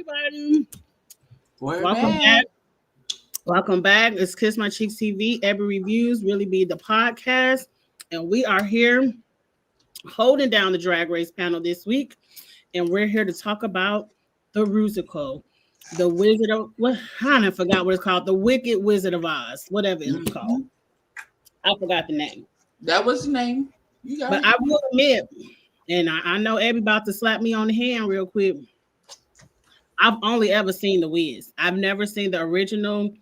everybody. We're Welcome back. Welcome back. It's Kiss My Cheeks TV. Every Reviews really be the podcast. And we are here holding down the Drag Race panel this week. And we're here to talk about the Rusical. The Wizard of what? I forgot what it's called. The Wicked Wizard of Oz, whatever it's called. I forgot the name. That was the name. You got but it. I will admit, and I know Abby about to slap me on the hand real quick. I've only ever seen The Wiz. I've never seen the original,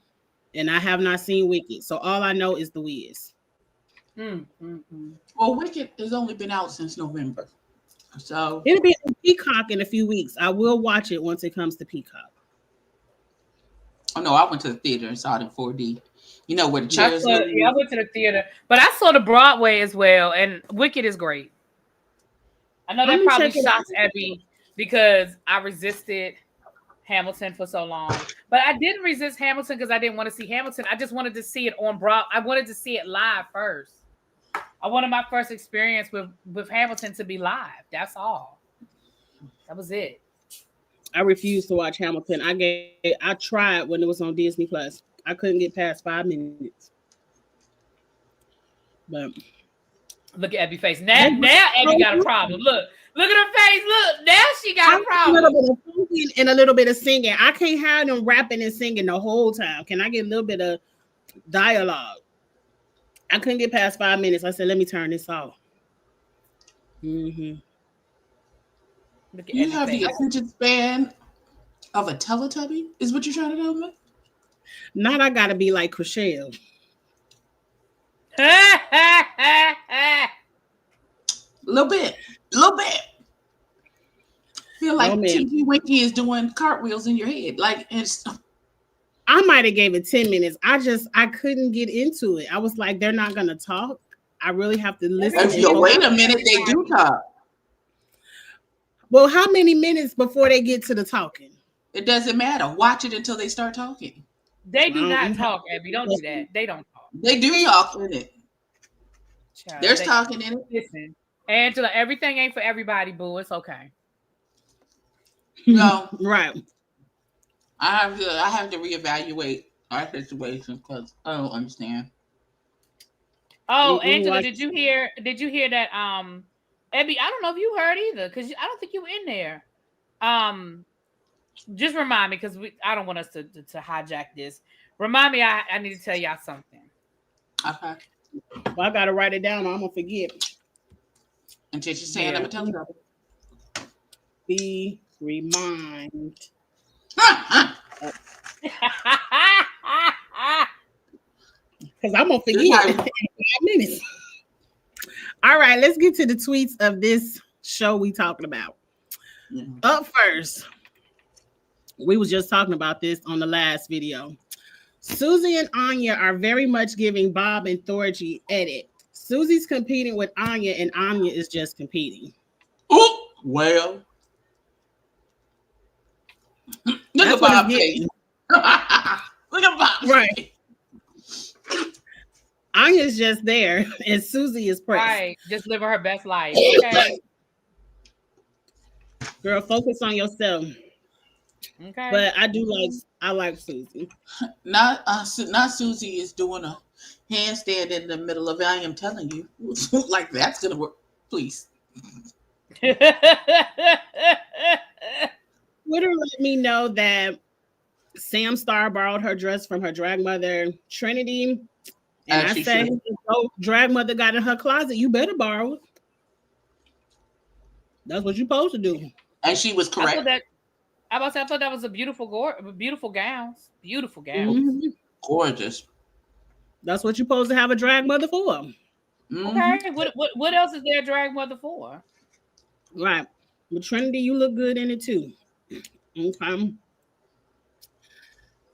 and I have not seen Wicked. So all I know is The Wiz. Well, Wicked has only been out since November. So it'll be on Peacock in a few weeks. I will watch it once it comes to Peacock. Oh no, I went to the theater and saw it in 4D. You know where the chairs I went to the theater, but I saw the Broadway as well, and Wicked is great. I know that probably shocks Abby because I resisted Hamilton for so long, but I didn't resist Hamilton because I didn't want to see Hamilton. I just wanted to see it on Broadway. I wanted to see it live first. I wanted my first experience with Hamilton to be live. That's all. That was it. I refused to watch Hamilton. I tried when it was on Disney Plus. I couldn't get past 5 minutes. But look at Abby's face. Now Abby got a problem. Look at her face. Look, now she got a problem. A little bit of singing and a little bit of singing. I can't have them rapping and singing the whole time. Can I get a little bit of dialogue? I couldn't get past 5 minutes. I said, let me turn this off. You have the attention span of a Teletubby, is what you're trying to tell me? Not I gotta be like Krew. Little bit. Feel like Tinky Winky is doing cartwheels in your head. Like I might have gave it 10 minutes. I couldn't get into it. I was like, they're not gonna talk. I really have to listen. If you wait a minute, they do talk. Well, how many minutes before they get to the talking? It doesn't matter. Watch it until they start talking. They do not talk, Abby. Don't do that. They don't talk. They do talk in it. Child, there's talking in it. Listen, Angela, everything ain't for everybody, boo. It's okay. No, right. I have to reevaluate our situation because I don't understand. Oh, Angela, did you hear that? Abby, I don't know if you heard either because I don't think you were in there. Just remind me because I don't want us to hijack this. Remind me, I need to tell y'all something. Okay. Well, I gotta write it down or I'm gonna forget. Until she's saying I'm gonna tell you. Be reminded. Because I'm gonna forget in 5 minutes. All right, let's get to the tweets of this show we talking about. Up first, we was just talking about this on the last video. Susie and Anya are very much giving Bob and Thorgy edit. Susie's competing with Anya, and Anya is just competing. Oh, well. Look at Bob's face. Look at Bob's right. Anya's just there, and Susie is pressed. Right, just living her best life. Okay. Girl, focus on yourself. Okay. But I like Susie. Not Susie is doing a handstand in the middle of it. I am telling you, like that's gonna work. Please. Twitter let me know that Sam Star borrowed her dress from her drag mother Trinity, and I say, if your drag mother got in her closet, you better borrow it. That's what you're supposed to do. And she was correct. I thought that was a beautiful gowns. Beautiful gowns. Mm-hmm. Gorgeous. That's what you're supposed to have a drag mother for. Mm-hmm. Okay. What else is there a drag mother for? Right. With Trinity, you look good in it too. Okay.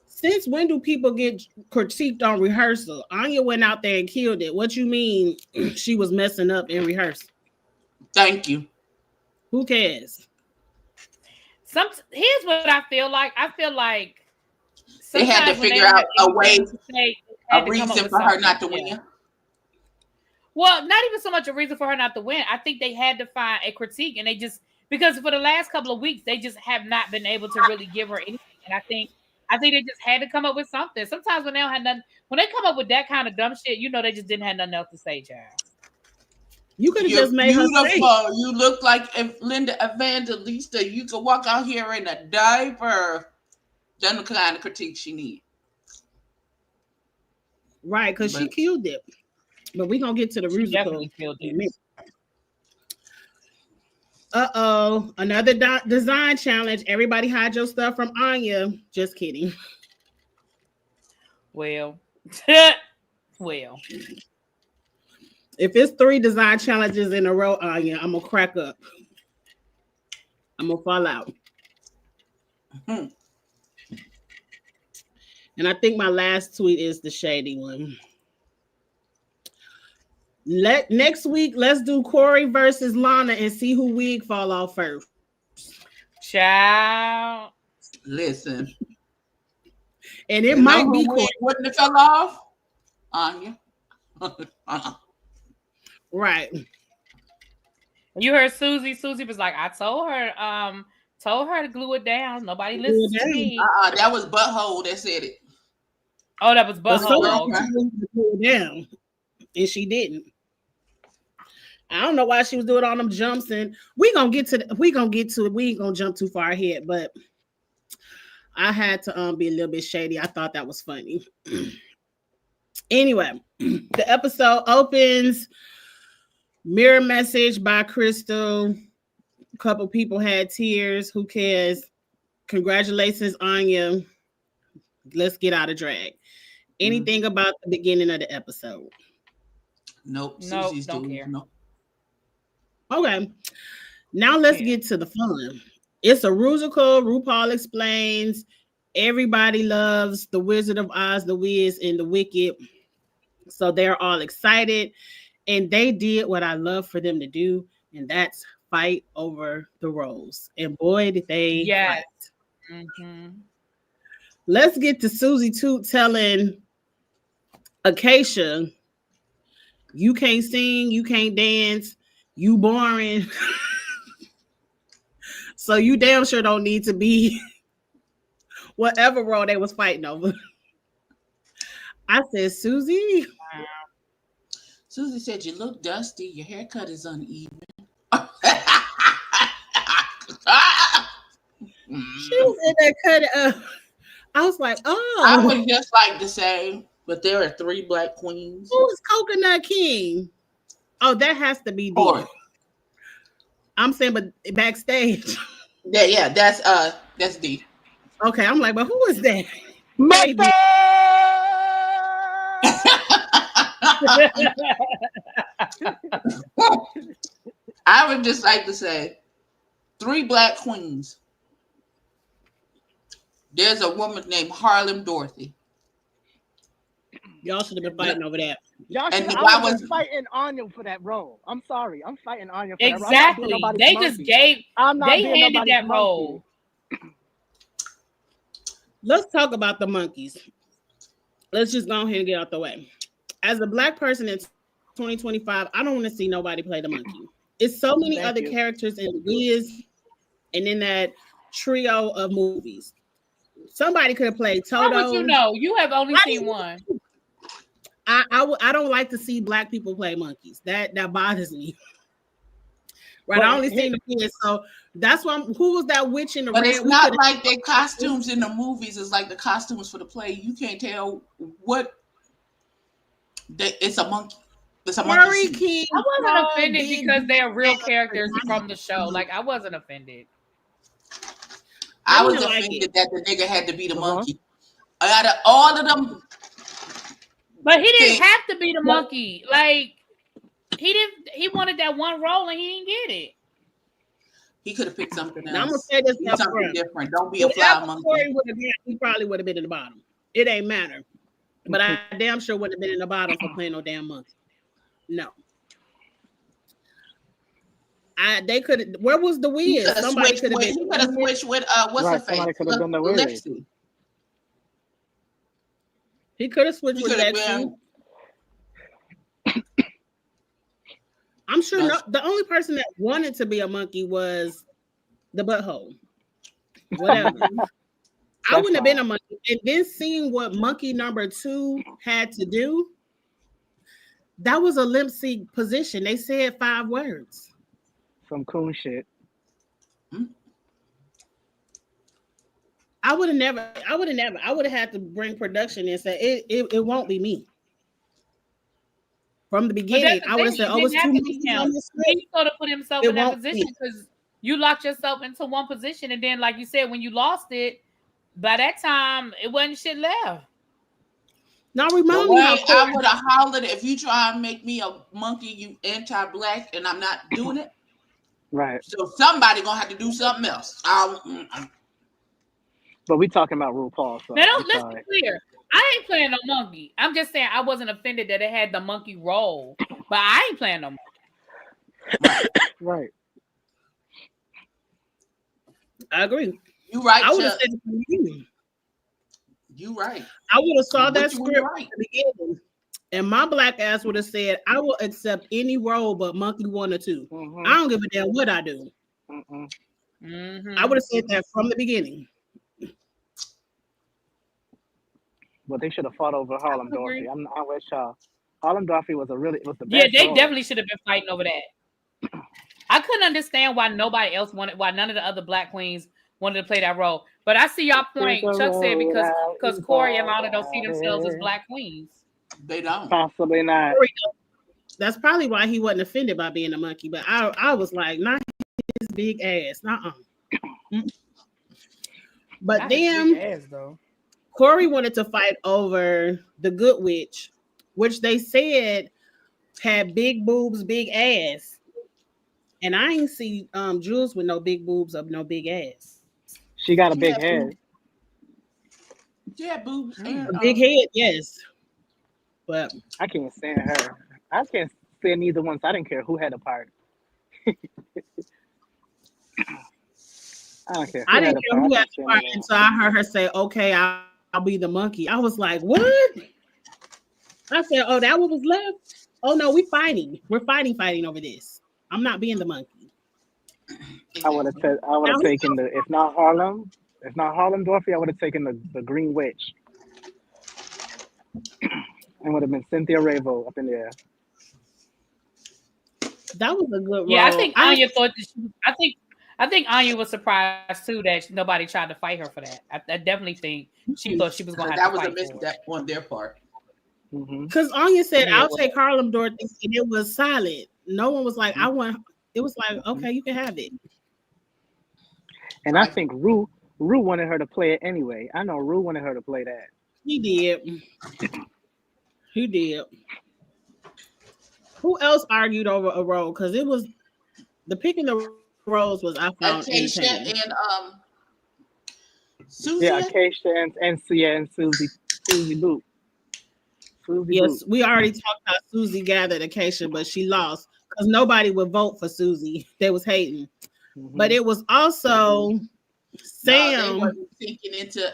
Since when do people get critiqued on rehearsal? Anya went out there and killed it. What you mean she was messing up in rehearsal? Thank you. Who cares? Here's what I feel like. I feel like they had to figure out a way, a reason for her not to win. Well, not even so much a reason for her not to win. I think they had to find a critique, and they just because for the last couple of weeks they just have not been able to really give her anything. And I think they just had to come up with something. Sometimes when they don't have nothing, when they come up with that kind of dumb shit, they just didn't have nothing else to say, child. You could have just made her say. You look like if Linda Evangelista. You could walk out here in a diaper. That's the kind of critique she needs. Right, because she killed it. But we're going to get to the musical. Another design challenge. Everybody hide your stuff from Anya. Just kidding. Well. If it's 3 design challenges in a row, Anya, I'm going to crack up. I'm going to fall out. Mm-hmm. And I think my last tweet is the shady one. Next week, let's do Corey versus Lana and see who wig fall off first. Child. Listen. And it might be Corey. Wouldn't it fell off? Anya. Right. You heard Susie. Susie was like, I told her to glue it down. Nobody listens to me. That was Butthole that said it. Oh, that was Butthole. Down, and she didn't. I don't know why she was doing all them jumps, and we gonna get to it. We ain't gonna jump too far ahead, but I had to be a little bit shady. I thought that was funny. Anyway, the episode opens. Mirror message by Crystal. A couple people had tears. Who cares? Congratulations, Anya. Let's get out of drag. Anything about the beginning of the episode? Nope. Susie's don't care. Nope. Okay. Now let's get to the fun. It's a musical. RuPaul explains. Everybody loves the Wizard of Oz, the Wiz, and the Wicked. So they're all excited. And they did what I love for them to do. And that's fight over the roles. And boy, did they fight. Mm-hmm. Let's get to Susie Toot telling Acacia, you can't sing, you can't dance, you boring. So you damn sure don't need to be whatever role they was fighting over. I said, Susie. Susie said, you look dusty, your haircut is uneven. She was in there cutting up. I was like, oh. I would just like to say, but there are 3 black queens. Who is Coconut King? Oh, that has to be D. I'm saying, but backstage. Yeah, that's D. Okay, I'm like, but who is that? Maybe. I would just like to say 3 black queens. There's a woman named Harlem Dorothy. Y'all should have been fighting over that. Y'all should have been fighting Anya for that role. I'm sorry. I'm fighting Anya for that role. Exactly. They just handed that role. Let's talk about the monkeys. Let's just go ahead and get out the way. As a black person in 2025, I don't want to see nobody play the monkey. It's so many other characters in the Wiz and in that trio of movies. Somebody could have played Toto. How would you know? You have only seen one. I don't like to see black people play monkeys. That bothers me. Right, I only seen the kids, so that's why. Who was that witch in the? But red? It's not like their costumes in the movies is like the costumes for the play. You can't tell what. It's a monkey. It's a monkey. King. I wasn't offended because they're real characters from the show. Like I wasn't offended. I was offended that the nigga had to be the monkey. Out of all of them. But he didn't have to be the monkey. Like he wanted that one role and he didn't get it. He could have picked something else. Now I'm gonna say this something different. Don't be a fly monkey. He probably would have been in the bottom. It ain't matter. But I damn sure wouldn't have been in the bottom for playing no damn monkey. No. They could. Where was the Wiz? Somebody could have been. He could have switched with what's her face? Lexi. He could have switched with Lexi. I'm sure the only person that wanted to be a monkey was the butthole, whatever. I wouldn't have been a monkey. And then seeing what monkey number 2 had to do, that was a lip sync position. They said 5 words. Some cool shit. I would have had to bring production and say it won't be me. From the beginning, I would have said, "Oh, it's too much." He sort of put himself in that position because you locked yourself into one position, and then, like you said, when you lost it, by that time it wasn't shit left. Now remind me how I would have hollered if you try and make me a monkey, you anti-black, and I'm not doing it. Right. So somebody gonna have to do something else. But we talking about RuPaul. So now, let's be clear. I ain't playing no monkey. I'm just saying I wasn't offended that it had the monkey role, but I ain't playing no monkey. Right. I agree. You right. I would have said it from the beginning. You right. I would have saw that script at the beginning, and my black ass would have said, "I will accept any role but monkey 1 or 2. I don't give a damn what I do." I would have said that from the beginning. But they should have fought over Harlem Dorothy. I'm with y'all. Harlem Dorothy was the best. Yeah, they definitely should have been fighting over that. I couldn't understand why nobody else wanted, why none of the other black queens wanted to play that role. But I see y'all point. Chuck said because Corey and Lana don't see themselves as black queens. They don't. Possibly not. That's probably why he wasn't offended by being a monkey. But I was like, not his big ass. But not then ass, though. Corey wanted to fight over the Good Witch, which they said had big boobs, big ass. And I ain't see Jules with no big boobs or no big ass. She got a big head. Yeah, boobs. A big head, yes. But I can't stand her. I can't stand neither one, so I didn't care who had a part. I don't care. I didn't care who had a part until I heard her say, "Okay, I'll be the monkey." I was like, "What?" I said, "Oh, that what was left? Oh no, we're fighting over this. I'm not being the monkey." I would have taken the if not Harlem Dorothy, I would have taken the Green Witch. And would have been Cynthia Ravo up in there. That was a good role. Yeah, I think Anya thought that I think Anya was surprised too that nobody tried to fight her for that. I definitely think she thought she was going to have to fight. That was a miss on their part. Because Anya said, "I'll take Harlem Dorothy," and it was silent. No one was like, "I want." It was like, "Okay, you can have it." And I think Rue wanted her to play it anyway. I know Rue wanted her to play that. He did. He did. Who else argued over a role? Because it was the picking the roles was I found Acacia and Susie. Yeah, Acacia and Susie Boot. Yes, we already talked about Susie gathered Acacia, but she lost because nobody would vote for Susie. They was hating. But it was also Sam. They wasn't thinking into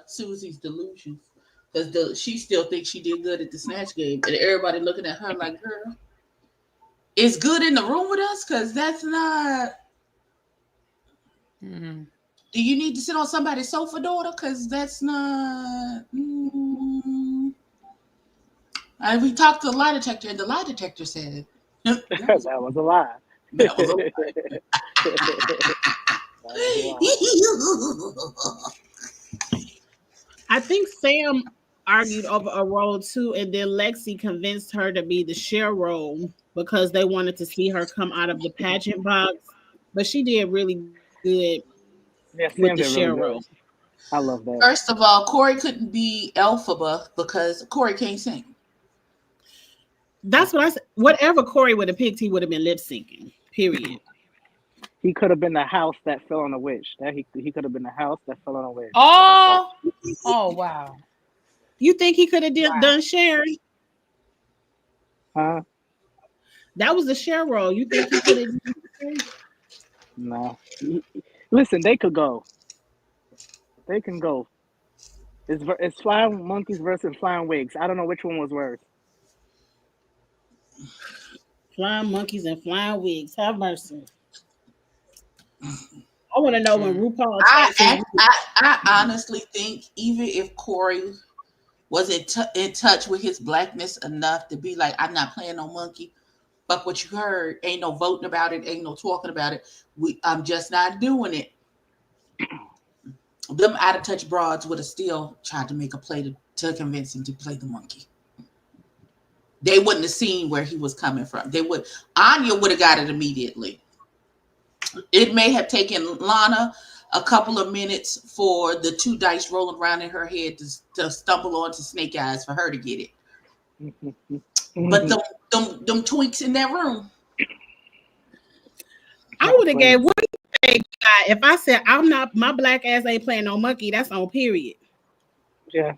Susie's delusions because she still thinks she did good at the snatch game, and everybody looking at her like, "Girl, is good in the room with us?" Because that's not. Do you need to sit on somebody's sofa, daughter? Because that's not. And we talked to the lie detector, and the lie detector said that was a lie. That was a lie. I think Sam argued over a role too, and then Lexi convinced her to be the Cher role because they wanted to see her come out of the pageant box. But she did really good with the Cher role. I love that. First of all, Corey couldn't be Elphaba because Corey can't sing. That's what I said. Whatever Corey would have picked, he would have been lip syncing. Period. He could have been the house that fell on a witch. That he could have been the house that fell on a witch. Oh wow! You think he could have done Cher? Huh? That was the Cher role. You think he could have done Cher? No. Listen, they could go. They can go. It's flying monkeys versus flying wigs. I don't know which one was worse. Flying monkeys and flying wigs. Have mercy. I want to know when RuPaul. I honestly think even if Corey was in touch with his blackness enough to be like, I'm not playing no monkey. Fuck what you heard. Ain't no voting about it. Ain't no talking about it. I'm just not doing it. Them out of touch broads would have still tried to make a play to convince him to play the monkey. They wouldn't have seen where he was coming from. Anya would have got it immediately. It may have taken Lana a couple of minutes for the two dice rolling around in her head to stumble onto Snake Eyes for her to get it. But them twinks in that room. I would have gave what if I said I'm not, my black ass ain't playing no monkey. That's on period. Yeah.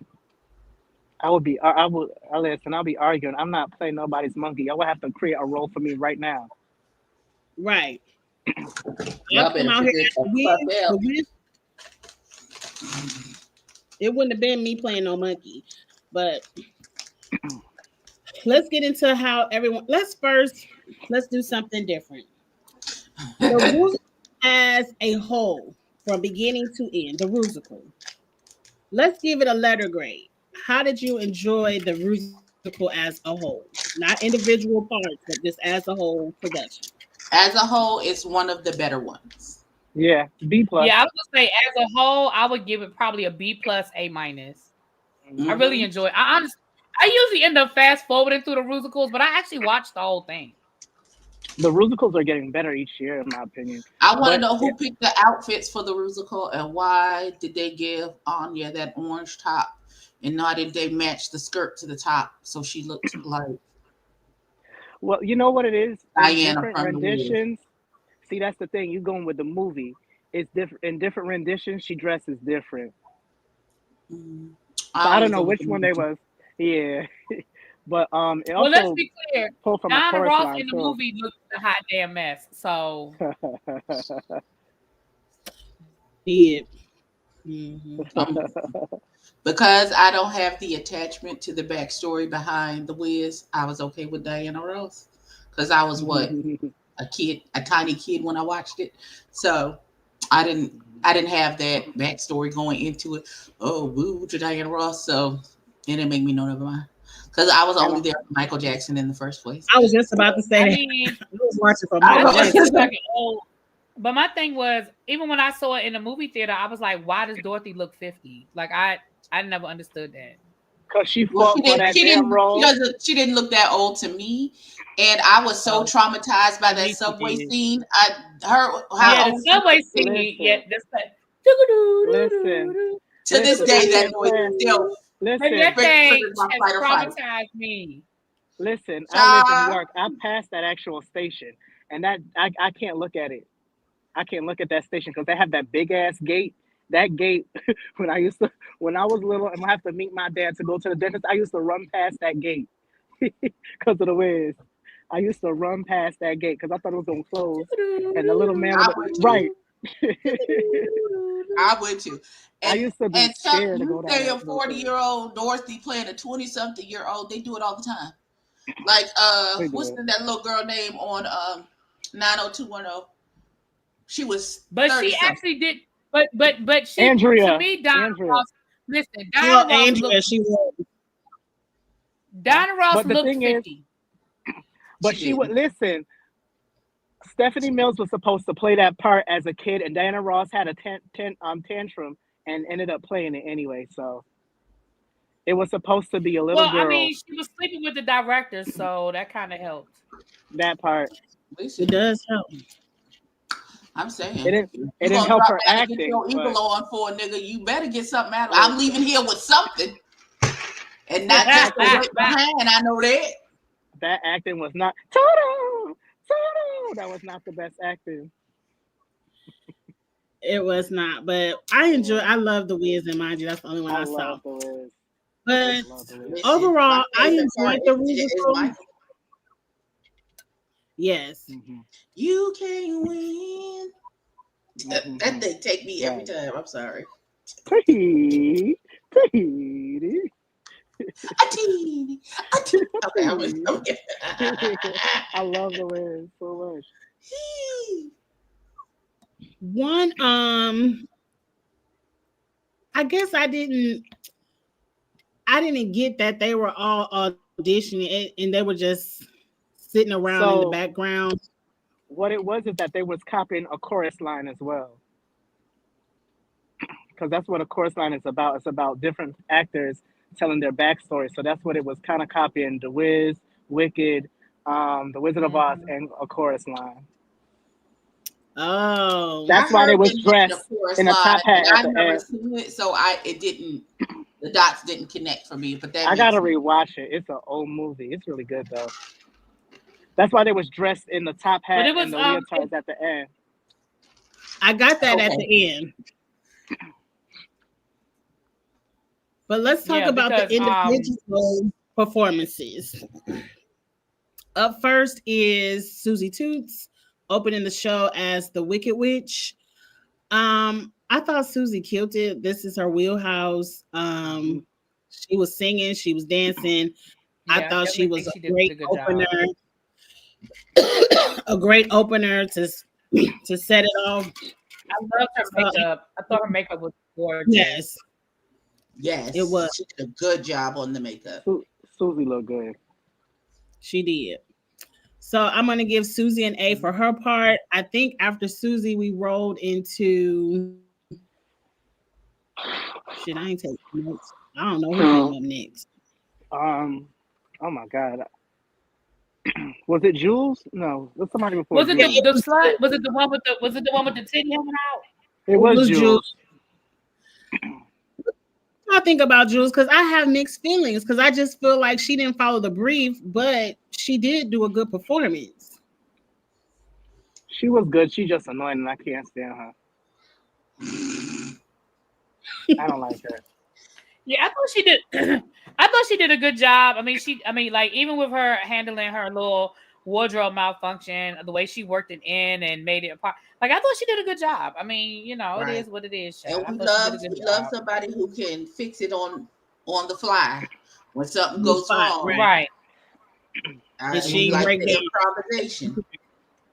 I'll be arguing. I'm not playing nobody's monkey. Y'all would have to create a role for me right now. Right. Y'all better it wouldn't have been me playing no monkey. But let's get into how everyone. Let's do something different. The musical as a whole, from beginning to end, the musical. Let's give it a letter grade. How did you enjoy the musical as a whole? Not individual parts, but just as a whole production. As a whole, it's one of the better ones. Yeah, B+. Yeah, I was gonna say as a whole, I would give it probably a B+, A-. I really enjoy it. I usually end up fast forwarding through the musicals, but I actually watched the whole thing. The musicals are getting better each year, in my opinion. I want to know who picked the outfits for the musical and why did they give Anya that orange top and why did they match the skirt to the top so she looked like. Well, you know what it is? Diana different renditions. See, that's the thing. You going with the movie. It's different in different renditions. She dresses different. So I don't know which one they was. Yeah. But it also let's be clear. Diana Ross in the movie looked a hot damn mess. So yeah. Because I don't have the attachment to the backstory behind the Wiz, I was okay with Diana Ross because I was a tiny kid when I watched it, so I didn't have that backstory going into it. Oh, boo to Diana Ross, so it didn't make me know never mind. Because I was only there for Michael Jackson in the first place. I was just about to say I was watching for Michael Jackson. But my thing was, even when I saw it in the movie theater, I was like, why does Dorothy look 50? Like, I never understood that. Because she fought for that damn role. She didn't look that old to me. And I was so traumatized by that subway scene. The subway scene. Yeah, listen. To this day, that noise still. Listen, that thing has traumatized me. Listen, I live in New York. I passed that actual station, and that I can't look at it. I can't look at that station because they have that big ass gate. That gate, when I was little, and I have to meet my dad to go to the dentist, I used to run past that gate because of the Wiz. I used to run past that gate because I thought it was gonna close, and the little man was right. I would too. And, I used to be scared to go down. Say a 40-year-old Dorothy playing a 20-something-year-old. They do it all the time. Like what's that little girl name on 90210? She was. But she actually did. But she. Andrea. To me, Diana Ross. Listen, Diana Ross looked. Diana Ross looked 50. But she would listen. Stephanie Mills was supposed to play that part as a kid, and Diana Ross had a tantrum and ended up playing it anyway. So it was supposed to be a little girl. I mean, she was sleeping with the director, so that kind of helped. That part. It does help. I'm saying it didn't help her acting. Get your ego on for a nigga. You better get something out of it. I'm leaving here with something, and not just the behind. I know that. That acting was not Toto. That was not the best acting. It was not, but I love the Wiz, and mind you, that's the only one I saw. But overall, I enjoyed the musical. Yes. Mm-hmm. You can win. That thing take me every time. I'm sorry. Pretty. Okay, okay. I love the Wiz so much. One, I guess I didn't get that they were all auditioning and they were just sitting around in the background. What it was is that they was copying a chorus line as well. Because that's what a chorus line is about. It's about different actors telling their backstory. So that's what it was kind of copying. The Wiz, Wicked, The Wizard of Oz, and a chorus line. Oh, that's why they was dressed in a top hat. I've never seen it, so the dots didn't connect for me. But that I gotta rewatch it. It's an old movie. It's really good though. That's why they was dressed in the top hat and the leotards at the end. I got that at the end. But let's talk about the individual performances. Up first is Susie Toots opening the show as the Wicked Witch. I thought Susie killed it. This is her wheelhouse. She was singing, she was dancing. I thought she was a great opener. A great opener to set it off. I loved her makeup. I thought her makeup was gorgeous. Yes, it was. She did a good job on the makeup. Susie looked good. She did. So I'm going to give Susie an A for her part. I think after Susie, we rolled into... Shit, I ain't taking notes. I don't know who came up next. Oh my God. Was it Jules? No, was somebody before. Was it the slut? Was it the one with the titty hanging out? It was Jules. I think about Jules because I have mixed feelings because I just feel like she didn't follow the brief, but she did do a good performance. She was good. She just annoying and I can't stand her. I don't like her. Yeah, I thought she did. I thought she did a good job. I mean, like even with her handling her little wardrobe malfunction, the way she worked it in and made it apart. Like I thought she did a good job. I mean, It is what it is. Child. And we love somebody who can fix it on the fly when something goes wrong. Right. She like the improvisation.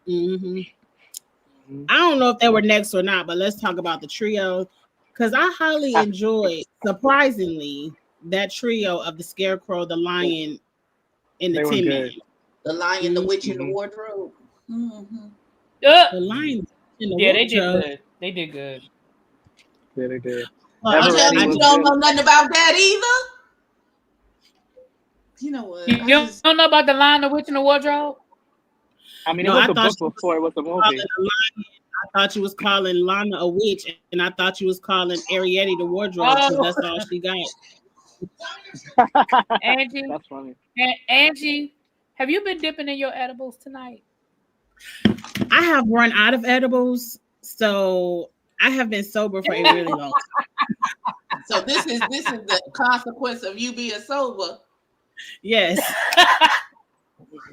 Mm-hmm. I don't know if they were next or not, but let's talk about the trio because I highly enjoyed, surprisingly, that trio of the Scarecrow, the Lion, and the Tin Man. The Lion, the Witch, and the Wardrobe. Mm-hmm. The Lion. Yeah, they did good. They did good. Yeah, they did. You don't know nothing about that either. You know what? You don't know about the Lion, the Witch, and the Wardrobe? I mean, it was a book before it was a movie. I thought you was calling Lana a witch, and I thought you was calling Arietti the wardrobe because that's all she got. Angie, that's funny. Angie, have you been dipping in your edibles tonight? I have run out of edibles, so I have been sober for a really long time. So this is the consequence of you being sober. Yes.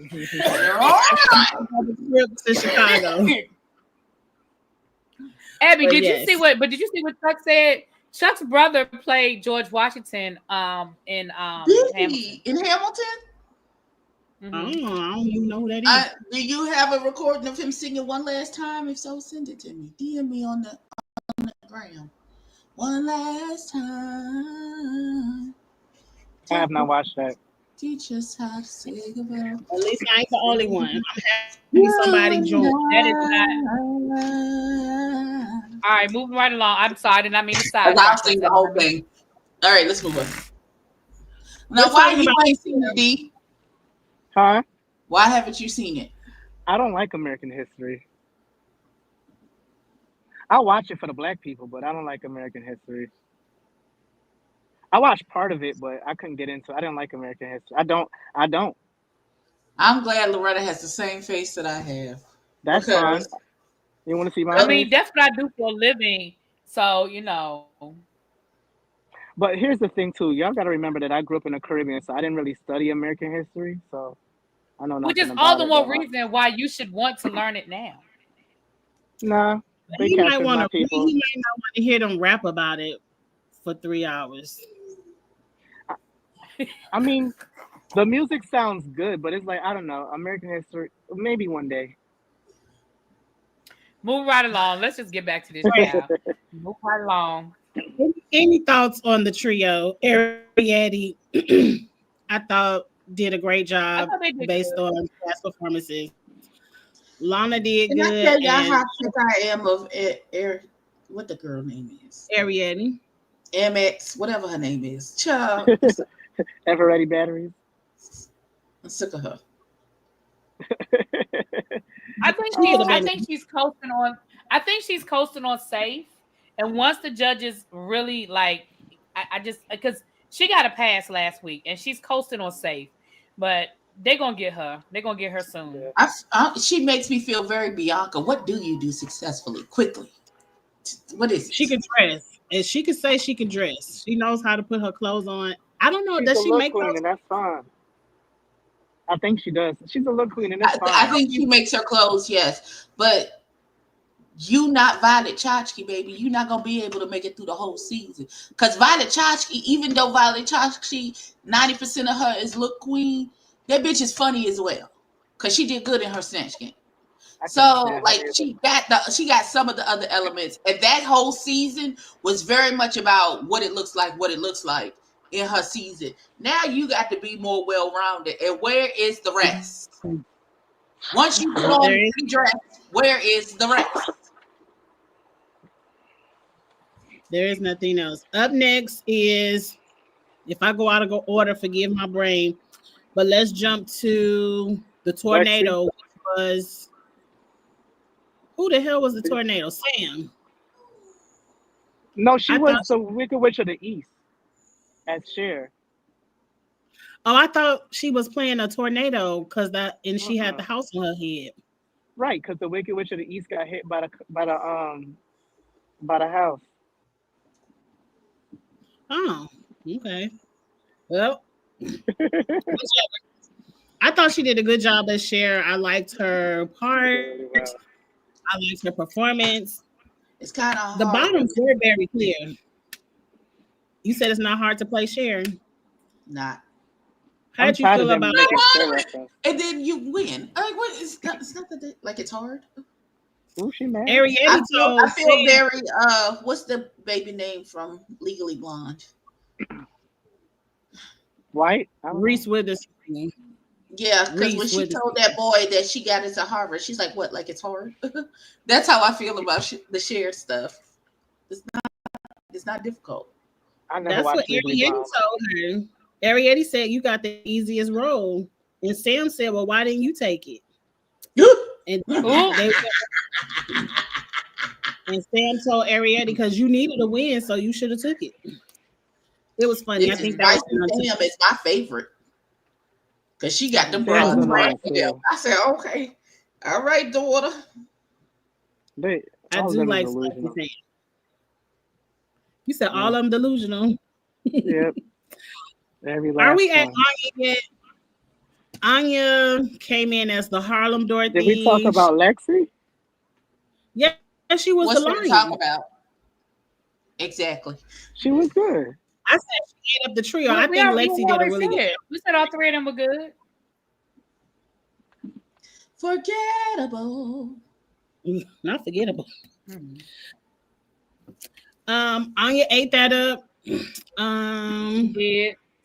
Trip to Chicago. Abby, did you see what Chuck said? Chuck's brother played George Washington in Hamilton. In Hamilton? Mm-hmm. I don't even know who that is. Do you have a recording of him singing one last time? If so, send it to me. DM me on the gram. One last time. I have not watched that. Teach us how to say goodbye. At least I ain't the only one. I'm happy somebody joined. That is not. All right, moving right along. I'm sorry, did not mean to side. I've seen the whole thing. All right, let's move on. Now, why you ain't seen it, D? Huh? Why haven't you seen it? I don't like American history. I watch it for the black people, but I don't like American history. I watched part of it, but I couldn't get into it. I didn't like American history. I don't. I'm glad Loretta has the same face that I have. That's fine. You want to see my face? I mean, that's what I do for a living. So, But here's the thing, too. Y'all got to remember that I grew up in the Caribbean, so I didn't really study American history. So I know nothing which is about all the it, more reason why you should want to learn it now. Nah. He might not want to hear them rap about it for 3 hours. I mean, the music sounds good, but it's like, I don't know, American history, maybe one day. Move right along. Let's just get back to this child. Move right along. Any thoughts on the trio? Ariadne, I thought did a great I job thought they did based good. on past performances. Lana did Can I good, tell y'all and how sick I am of what the girl name is? Ariadne. MX, whatever her name is. Child, Ever ready batteries. I'm sick of her. I think she's coasting on. I think she's coasting on safe. And once the judges really like, I just because she got a pass last week and she's coasting on safe, but they're gonna get her. They're gonna get her soon. Yeah. She makes me feel very Bianca. What do you do successfully? Quickly. What is it? She can dress, and she can say she can dress. She knows how to put her clothes on. I don't know. She's Does a she look make queen, those? and that's fine. I think she does. She's a look queen, and that's I fine. think she makes her clothes, yes. But you not Violet Chachki, baby. You're not gonna be able to make it through the whole season. Because Violet Chachki, even though Violet Chachki, 90% of her is look queen, that bitch is funny as well. Because she did good in her snatch game. So like she got some of the other elements, and that whole season was very much about what it looks like in her season. Now you got to be more well-rounded, and where is the rest? Once you put on the dress, where is the rest? There is nothing else. Up next is, if I go out of order, forgive my brain, but let's jump to the tornado, which was, who the hell was the tornado? Sam. No, she was the Wicked Witch of the East as Cher. Oh, I thought she was playing a tornado and she had the house on her head. Right, because the Wicked Witch of the East got hit by the house. Oh, okay. Well, I thought she did a good job as Cher. I liked her part. I liked her performance. It's kind of the bottoms were very clear. You said it's not hard to play Cher. Not. How'd you feel about it? And then you win. Like, what is that? It's not that like it's hard. Oh, she mad. I feel very what's the baby name from Legally Blonde? White? Reese Witherspoon. Yeah, because when she told that boy that she got into Harvard, she's like, "What? Like it's hard?" That's how I feel about the shared stuff. It's not difficult. That's what Ariadne told her. Ariadne said, "You got the easiest role," and Sam said, "Well, why didn't you take it?" and Sam told Ariadne, "Because you needed a win, so you should have took it." It was funny. I think that Sam is my favorite because she got the brothers right there. I said, "Okay, all right, daughter." I do like Sam. You said all of them delusional. Yep. Are we at Anya yet? Anya came in as the Harlem Dorothy. Did we talk about Lexi? Yeah, she was the lion. Talk about? Exactly. She was good. I said she ate up the trio. I think Lexi did a really good job. We said all three of them were good. Forgettable. Not forgettable. Anya ate that up.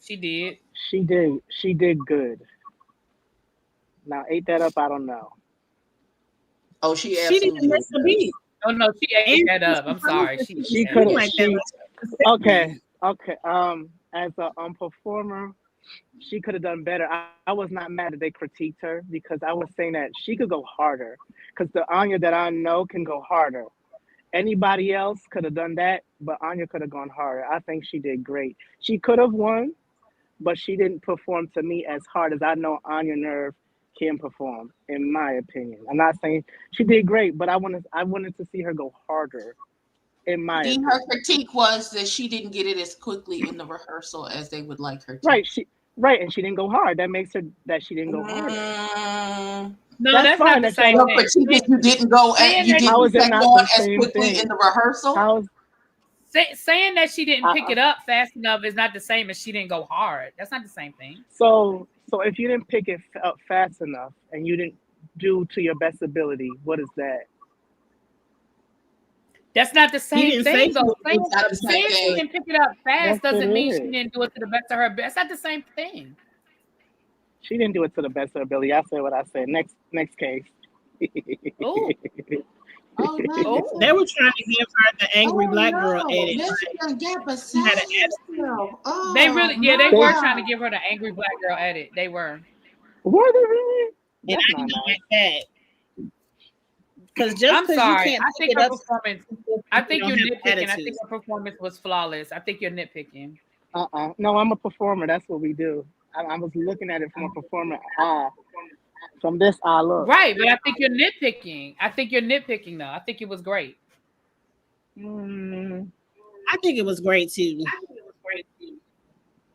She did. She did good. Now ate that up. I don't know. Oh, she didn't miss a beat. Oh no, she ate that up. I'm sorry. She could like okay. As a performer, she could have done better. I was not mad that they critiqued her because I was saying that she could go harder. Because the Anya that I know can go harder. Anybody else could have done that, but Anya could have gone harder. I think she did great. She could have won, but she didn't perform to me as hard as I know Anya Nerve can perform, in my opinion. I'm not saying she did great, but I wanted to see her go harder. In my opinion. Her critique was that she didn't get it as quickly in the rehearsal as they would like her to. Right, and she didn't go hard. That makes her that she didn't go harder. No, that's not the same thing. You didn't go as quickly in the rehearsal. Saying that she didn't pick it up fast enough is not the same as she didn't go hard. That's not the same thing. So if you didn't pick it up fast enough and you didn't do to your best ability, what is that? That's not the same thing, though. Saying she didn't pick it up fast doesn't mean she didn't do it to the best of her ability. That's not the same thing. She didn't do it to the best of her ability. I said what I said. Next case. Oh. They were trying to give her the angry black girl edit. They really, they were trying to give her the angry black girl edit. They were. Were they really? And I didn't like that. Because I'm sorry. You can't I think her performance. I think you're nitpicking. I think her performance was flawless. I think you're nitpicking. No, I'm a performer. That's what we do. I was looking at it from a performer from this eye look. Right, but I think you're nitpicking. I think you're nitpicking though. I think it was great. I think it was great too.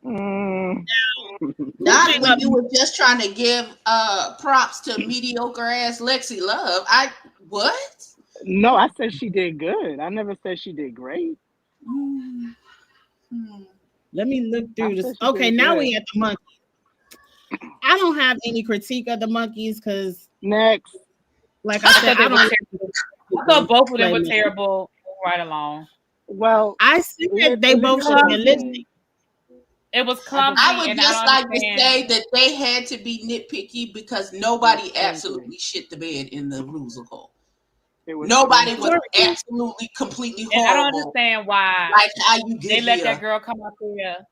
Not when you were just trying to give props to mediocre ass Lexi Love. What? No, I said she did good. I never said she did great. Let me look through this. Okay, now we at the monkeys. I don't have any critique of the monkeys because next, like I said, I thought both of them were terrible right along. Well, I said they both should have been listening. It was clumsy. I would just like to say that they had to be nitpicky because nobody absolutely shit the bed in the musical. Nobody was absolutely completely horrible. And I don't understand why like how you they let that girl come out there.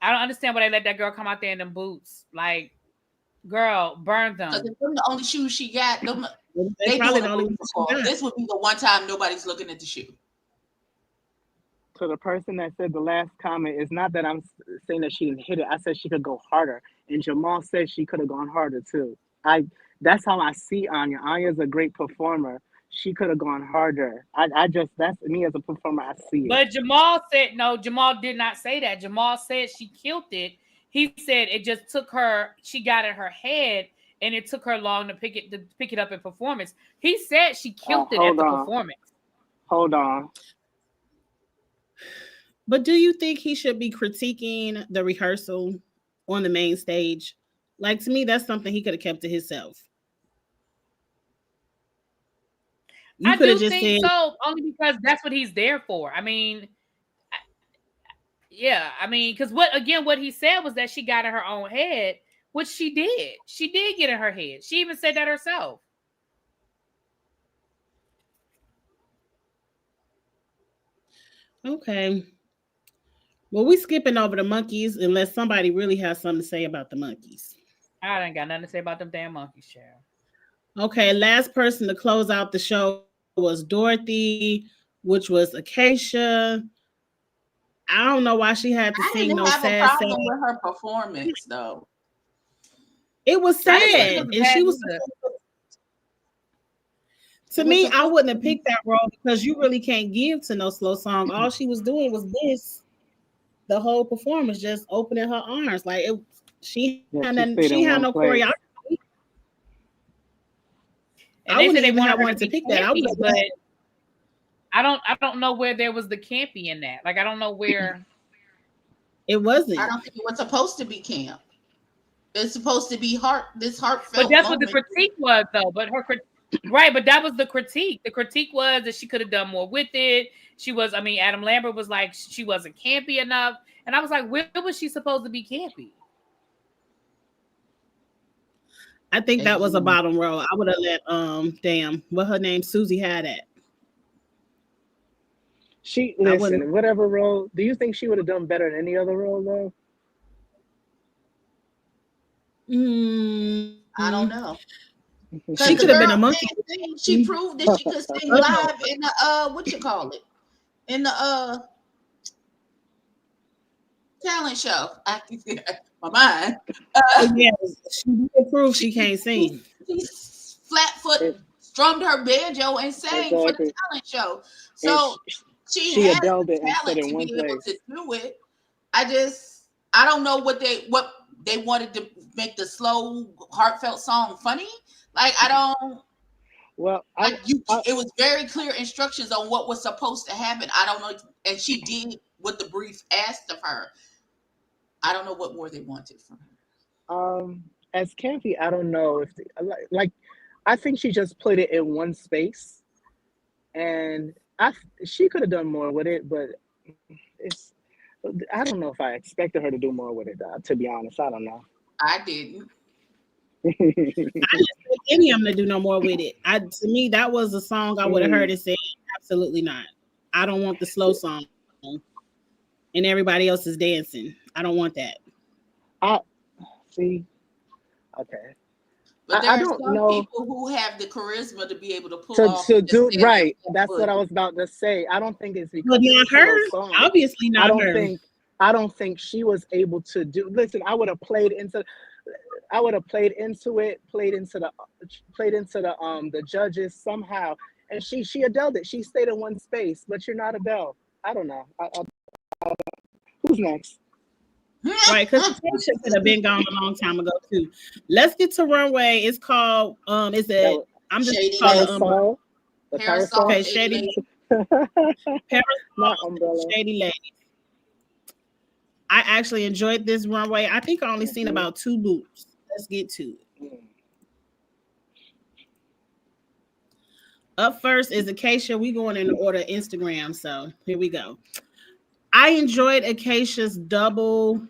I don't understand why they let that girl come out there in them boots. Like, girl, burn them. Because if them the only shoes she got, they probably the only this would be the one time nobody's looking at the shoe. To the person that said the last comment, it's not that I'm saying that she didn't hit it. I said she could go harder. And Jamal said she could have gone harder too. That's how I see Anya. Anya's a great performer. She could have gone harder. That's me as a performer. I see it. But Jamal said no. Jamal did not say that. Jamal said she killed it. He said it just took her. She got in her head, and it took her long to pick it up in performance. He said she killed it at the performance. Hold on. But do you think he should be critiquing the rehearsal on the main stage? Like, to me, that's something he could have kept to himself. I do think so, only because that's what he's there for. I mean, because what he said was that she got in her own head, which she did. She did get in her head. She even said that herself. Okay. Well, we skipping over the monkeys unless somebody really has something to say about the monkeys. I ain't got nothing to say about them damn monkeys, Cheryl. Okay, last person to close out the show was Dorothy, which was Acacia. I don't know why she had to sing no sad. I didn't have a problem with her performance, though. It was sad, and she was. To me, I wouldn't have picked that role because you really can't give to no slow song. All she was doing was this. The whole performance, just opening her arms, like she had no choreography. And they said they wanted to pick that. But I don't know where there was the campy in that. Like, I don't know where it wasn't. I don't think it was supposed to be camp. It's supposed to be heartfelt. But that's what the critique was, though. But but that was the critique. The critique was that she could have done more with it. Adam Lambert was like, she wasn't campy enough. And I was like, where was she supposed to be campy? I think that was a bottom row. I would have let what her name, Susie, had at. Whatever role, do you think she would have done better in any other role though? I don't know. She could have been a monkey. She proved that she could sing live in the in the talent show. My mind. She proved she can't sing. She flat-foot strummed her banjo and sang for the talent show. So she had the talent to be able to do it. I don't know what they wanted to make the slow, heartfelt song funny. Like, I don't. Well, it was very clear instructions on what was supposed to happen. I don't know, and she did what the brief asked of her. I don't know what more they wanted from her. As campy, I don't know if I think she just played it in one space, and she could have done more with it, but it's I don't know if I expected her to do more with it. To be honest, I don't know. I didn't. I didn't expect any of them to do no more with it. To me, that was a song I would have heard and said, absolutely not. I don't want the slow song, and everybody else is dancing. I don't want that. I see. Okay. But there I are don't some know people who have the charisma to be able to pull to off do just right. that That's what I foot. was about to say. I don't think it's because But not it's a slow her. song. Obviously I not don't her. think I don't think she was able to do. Listen, I would have played into it, played into the judges somehow, and she Adele it. She stayed in one space, but you're not Adele. I don't know. Who's next? Right, because Acacia could have been gone a long time ago too. Let's get to Runway. It's called is it? I'm just Shady calling Parasol. The Parasol. Okay, Shady Shady Not Parasol, Umbrella. Shady Lady. I actually enjoyed this runway. I think I only seen about 2 boots. Let's get to it. Up first is Acacia. We going in the order of Instagram, so here we go. I enjoyed Acacia's double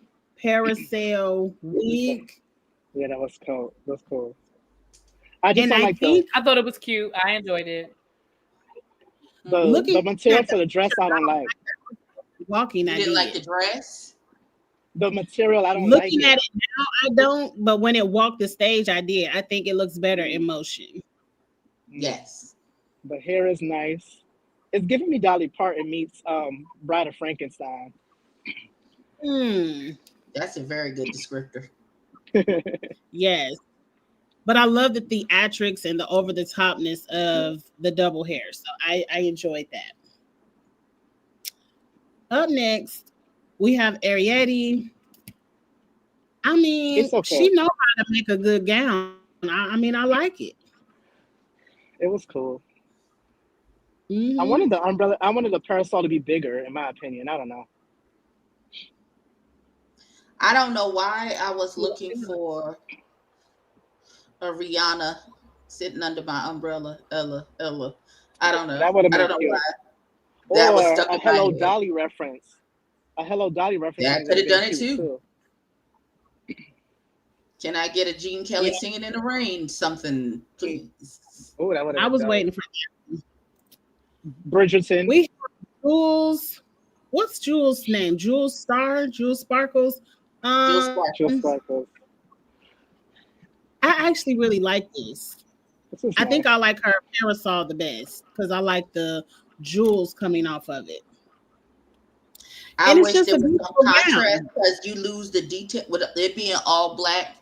parasail wig. Yeah, that was cool. That's cool. I just And don't I like think I thought it was cute. I enjoyed it. the material for the dress. I don't like. Walking, You I didn't did. like the dress? The material, I don't Looking like at it now, I don't. But when it walked the stage, I did. I think it looks better in motion. Yes. The hair is nice. It's giving me Dolly Parton meets Bride of Frankenstein. That's a very good descriptor. Yes. But I love the theatrics and the over the topness of the double hair. So I enjoyed that. Up next, we have Ariete. I mean, It's okay. she knows how to make a good gown. I mean, I like it. It was cool. Mm-hmm. I wanted the umbrella. I wanted the parasol to be bigger, in my opinion. I don't know. I don't know why I was looking for a Rihanna sitting under my umbrella. Ella. I don't know. That would have been I don't know cute. why. That was Or stuck a in my Hello head. Dolly reference. A Hello Dolly reference. Yeah, I could have done it cute too. Can I get a Gene Kelly singing in the rain? Something, please. Oh, that would have. I was waiting for that. Bridgerton. We have Jules. What's Jules' name? Jules Star? Jules Sparkles? Jules Sparkles. I actually really like this. I think I like her parasol the best because I like the jewels coming off of it. I wish there was some contrast because you lose the detail with it being all black.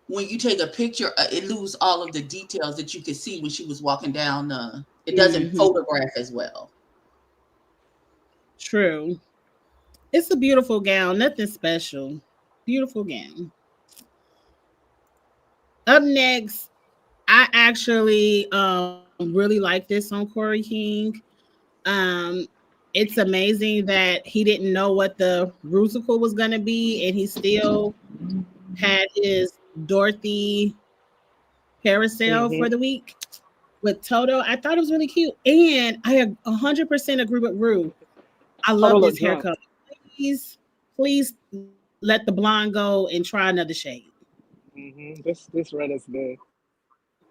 When you take a picture, it loses all of the details that you could see when she was walking down. It doesn't photograph as well. True. It's a beautiful gown. Nothing special. Beautiful gown. Up next, I actually really like this on Corey King. It's amazing that he didn't know what the musical was going to be, and he still had his Dorothy parasail for the week with Toto. I thought it was really cute, and I 100% agree with Rue. I love this haircut. Please let the blonde go and try another shade. This red is good.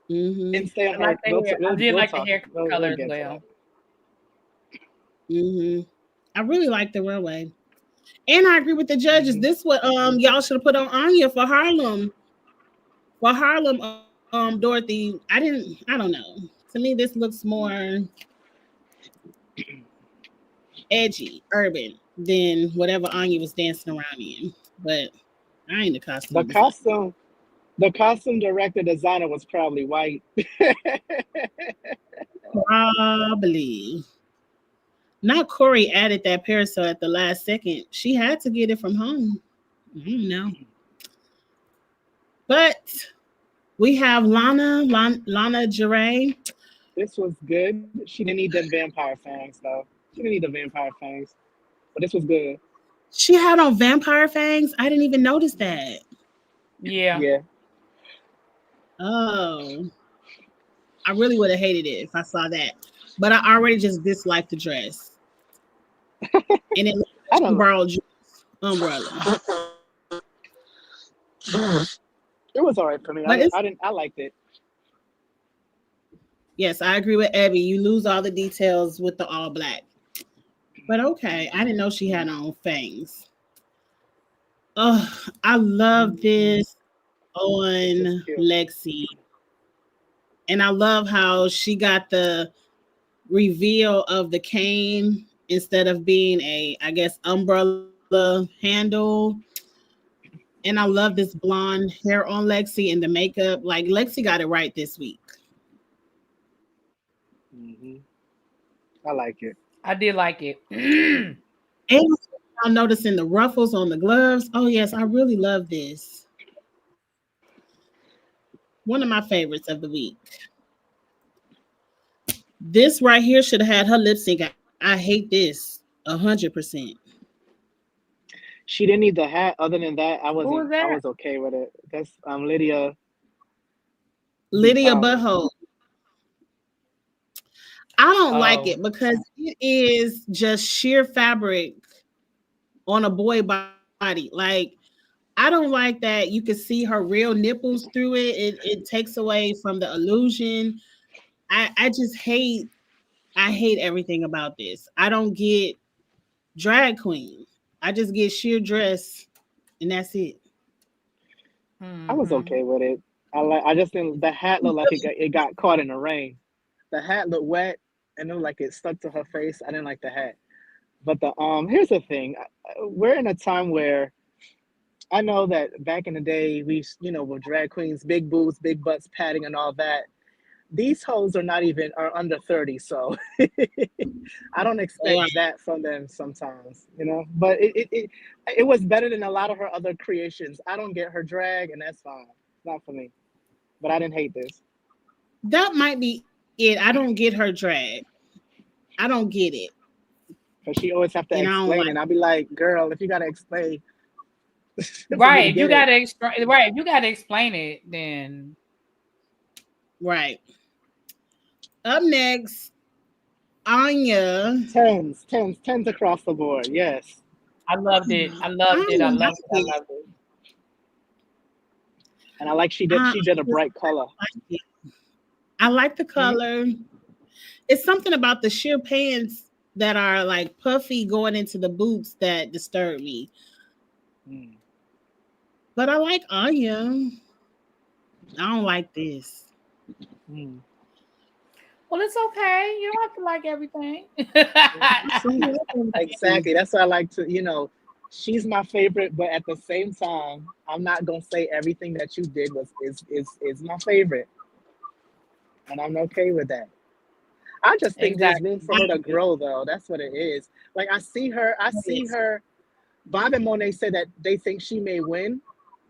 And stay on I did like the hair color as well. I really like the runway. And I agree with the judges. This what y'all should have put on Anya for Harlem. For Harlem, Dorothy. I don't know. To me, this looks more edgy, urban than whatever Anya was dancing around in. But I ain't the costume. The costume director designer was probably white. Probably. Not Corey added that parasol at the last second. She had to get it from home. I don't know. But we have Lana Jaray. This was good. She didn't need them vampire fangs, though. She didn't need the vampire fangs. But this was good. She had on vampire fangs? I didn't even notice that. Yeah. Oh. I really would have hated it if I saw that. but I already just disliked the dress. And it I looked like she don't. borrowed umbrella. It was all right for me. But it's I liked it. yes, I agree with Abby. You lose all the details with the all black. But okay, I didn't know she had on fangs. Oh, I love this It's on cute. Lexi. And I love how she got the reveal of the cane instead of being a, I guess, umbrella handle. And I love this blonde hair on Lexi and the makeup. Like Lexi got it right this week. Hmm. I like it. I did like it. And I'm noticing the ruffles on the gloves. Oh yes, I really love this. One of my favorites of the week. This right here should have had her lip sync. I hate this 100%. She didn't need the hat. Other than that, Who was I that? was okay with it. That's Lydia B. Lydia Collins. Butthole. I don't like Oh, it because it is just sheer fabric on a boy body. Like I don't like that you can see her real nipples through it. It takes away from the illusion. I just I hate everything about this. I don't get drag queen. I just get sheer dress and that's it. I was mm-hmm. okay with it. I just didn't. The hat looked like it got caught in the rain. The hat looked wet and it looked like it stuck to her face. I didn't like the hat. But the here's the thing. We're in a time where I know that back in the day we with drag queens, big boobs, big butts, padding, and all that. These hoes are not even are under 30, so I don't expect Yeah. that from them sometimes. But it was better than a lot of her other creations. I don't get her drag, and that's fine. It's not for me. But I didn't hate this. That might be it. I don't get her drag. I don't get it. Because she always have to And I don't explain, like and I'll be like, girl, if you gotta explain for me to Right. You get it. gotta right. You gotta explain it. Then right. Up next, Anya. Tens across the board. Yes. I loved it. I I loved it. I don't loved it. I like it. loved it. And I like I she did a just bright color. like it. I like the Hmm. color. It's something about the sheer pants that are like puffy going into the boots that disturb me. Mm. But I like Anya. I don't like this. Mm. Well, it's okay. You don't have to like everything. Exactly. That's why I like to. She's my favorite, but at the same time, I'm not gonna say everything that you did is my favorite, and I'm okay with that. I just think there's room Exactly. for her to grow, though. That's what it is. Like I see her. I see Yes. her. Bob and Monet said that they think she may win.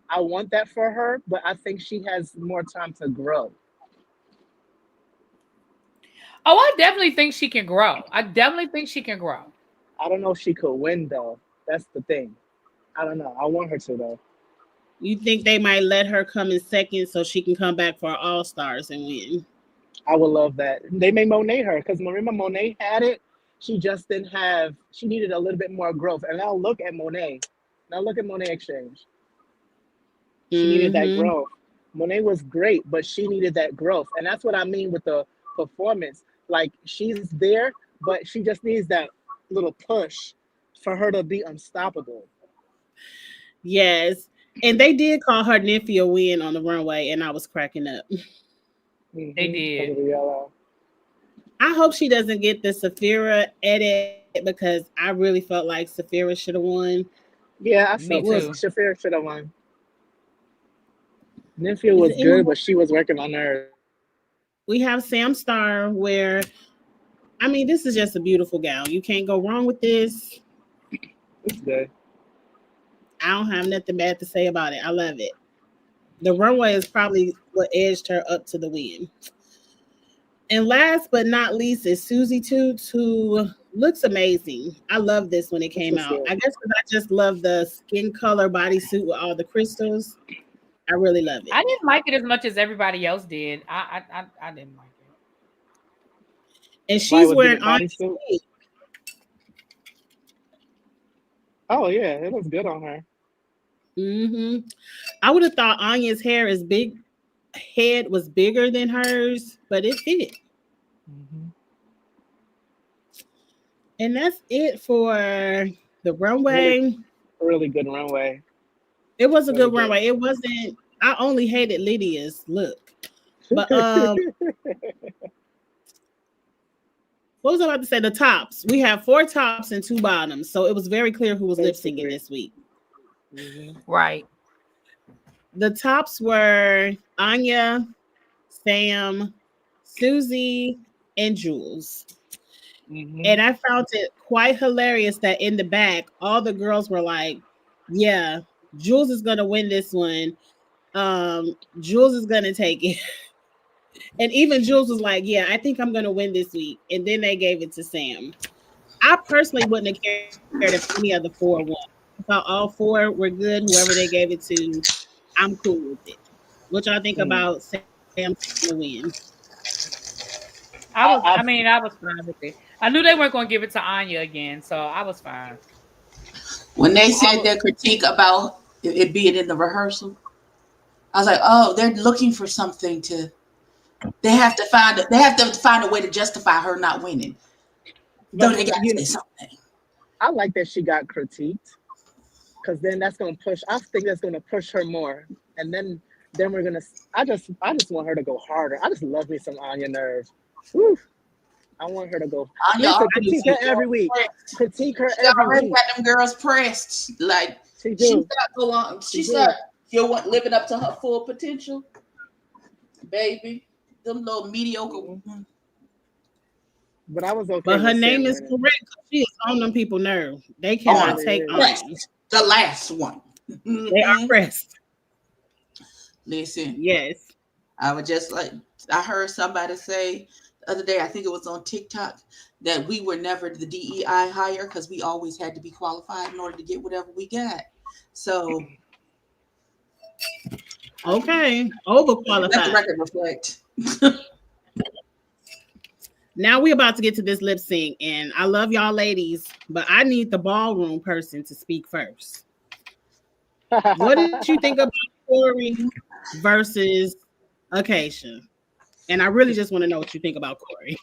I want that for her, but I think she has more time to grow. Oh, I definitely think she can grow. I definitely think she can grow. I don't know if she could win though. That's the thing. I don't know. I want her to though. You think they might let her come in second so she can come back for All Stars and win? I would love that. They may Monet her because remember Monet had it. She just didn't have. She needed a little bit more growth. And now look at Monet. Now look at Monet Exchange. She needed that Mm-hmm. growth. Monet was great, but she needed that growth, and that's what I mean with the performance. Like she's there, but she just needs that little push for her to be unstoppable. Yes. And they did call her Nymphia win on the runway, and I was cracking up. They Because of did. the yellow. I hope she doesn't get the Saphira edit because I really felt like Saphira should have won. Yeah, I But Me felt we'll so. see. too. Shafir should have won. Nympia Is was there any good, more? but she was working on nerves. We have Sam Star, where I mean, this is just a beautiful gown. You can't go wrong with this. It's good. I don't have nothing bad to say about it. I love it. The runway is probably what edged her up to the win. And last but not least is Susie Toots, who looks amazing. I love this when it This came was out. good. I guess because I just love the skin color bodysuit with all the crystals. I really love it. I didn't like it as much as everybody else did. I didn't like it. And she's wearing bodysuit. Oh yeah, it looks good on her. I would have thought Anya's head was bigger than hers, but it fit. And that's it for the runway. Really good runway. It was a good runway. It wasn't. I only hated Lydia's look, but what was I about to say? The tops. We have 4 tops and 2 bottoms, so it was very clear who was lip syncing this week. Right. The tops were Anya, Sam, Susie, and Jules. And I found it quite hilarious that in the back, all the girls were like, yeah, Jules is going to win this one. Jules is going to take it. And even Jules was like, yeah, I think I'm going to win this week. And then they gave it to Sam. I personally wouldn't have cared if any of the 4 won. I thought all 4 were good. Whoever they gave it to, I'm cool with it. What y'all think about Sam to win? I was fine with it. I knew they weren't going to give it to Anya again, so I was fine. When they said their critique about it being in the rehearsal, I was like, oh, they're looking for something to. They have to find a way to justify her not winning. Don't they got to say something? I like that she got critiqued, because then that's going to push. I think that's going to push her more, and then we're gonna. I just want her to go harder. I just love me some Anya Nerve. Woo. I want her to go. Listen, critique her every week. Critique her every week. Got them girls pressed. Like she's not so long. She's not. You're living up to her full potential, baby. Them little mediocre. But I was okay. But her name is correct. She is on them people nerve. They cannot take on the last one. They are pressed. Listen. Yes. I was just like, I heard somebody say the other day, I think it was on TikTok, that we were never the DEI hire because we always had to be qualified in order to get whatever we got. So, okay, overqualified. Let the record reflect. Now we're about to get to this lip sync, and I love y'all ladies, but I need the ballroom person to speak first. What did you think about Corey versus Acacia? And I really just want to know what you think about Corey.